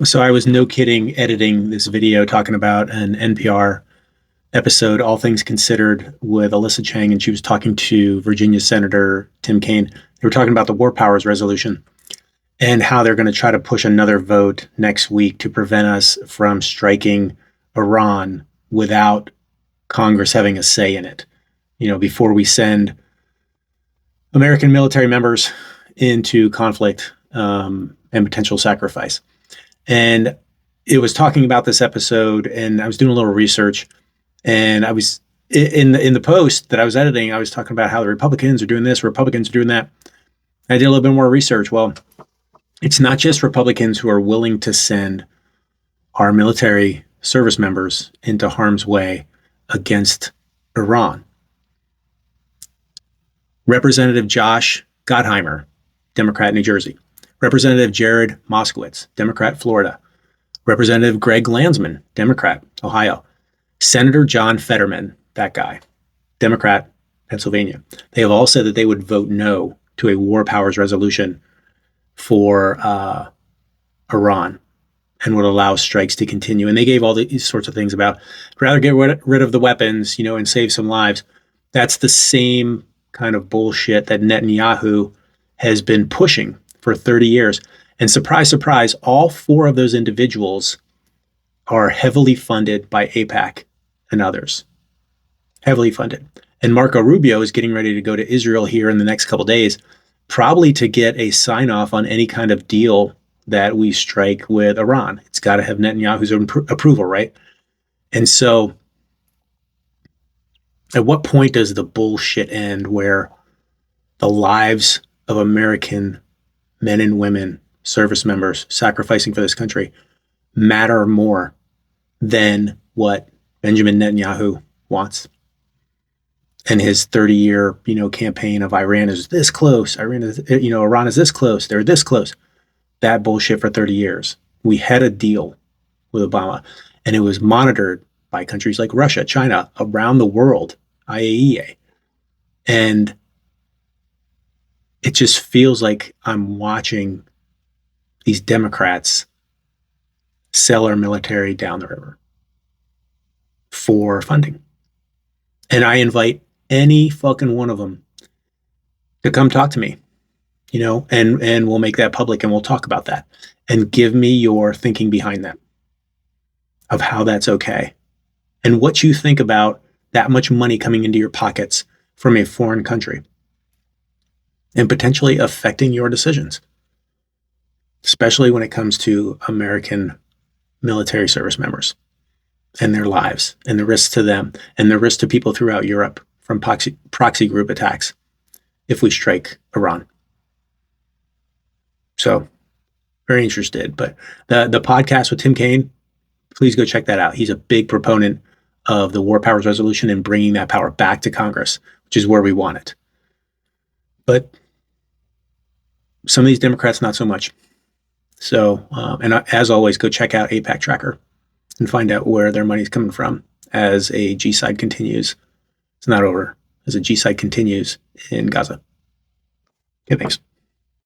So I was no kidding editing this video talking about an NPR episode, All Things Considered, with Alyssa Chang, and she was talking to Virginia Senator Tim Kaine. They were talking about the War Powers Resolution and how they're going to try to push another vote next week to prevent us from striking Iran without Congress having a say in it. You know, before we send American military members into conflict and potential sacrifice. And it was talking about this episode, and I was doing a little research, and I was in the post that I was editing. I was talking about how the Republicans are doing this, Republicans are doing that. I did a little bit more research. Well, it's not just Republicans who are willing to send our military service members into harm's way against Iran. Representative Josh Gottheimer, Democrat, New Jersey. Representative Jared Moskowitz, Democrat, Florida. Representative Greg Landsman, Democrat, Ohio. Senator John Fetterman, that guy, Democrat, Pennsylvania. They have all said that they would vote no to a war powers resolution for Iran and would allow strikes to continue. And they gave all these sorts of things about rather get rid of the weapons, and save some lives. That's the same kind of bullshit that Netanyahu has been pushing for 30 years. And surprise, surprise, all four of those individuals are heavily funded by AIPAC and others. Heavily funded. And Marco Rubio is getting ready to go to Israel here in the next couple of days, probably to get a sign off on any kind of deal that we strike with Iran. It's got to have Netanyahu's approval, right? And so at what point does the bullshit end where the lives of American men and women, service members sacrificing for this country, matter more than what Benjamin Netanyahu wants? And his 30-year, campaign of Iran is this close, Iran is this close, they're this close. That bullshit for 30 years. We had a deal with Obama, and it was monitored by countries like Russia, China, around the world, IAEA. And it just feels like I'm watching these Democrats sell our military down the river for funding. And I invite any fucking one of them to come talk to me, and we'll make that public and we'll talk about that and give me your thinking behind that of how that's okay and what you think about that much money coming into your pockets from a foreign country and potentially affecting your decisions, especially when it comes to American military service members and their lives and the risks to them and the risk to people throughout Europe from proxy group attacks if we strike Iran. So very interested. But the podcast with Tim Kaine, please go check that out. He's a big proponent of the War Powers Resolution and bringing that power back to Congress, which is where we want it. But some of these Democrats, not so much. So, and as always, go check out AIPAC Tracker and find out where their money's coming from as a G-side continues. It's not over. As a G-side continues in Gaza. Okay, thanks.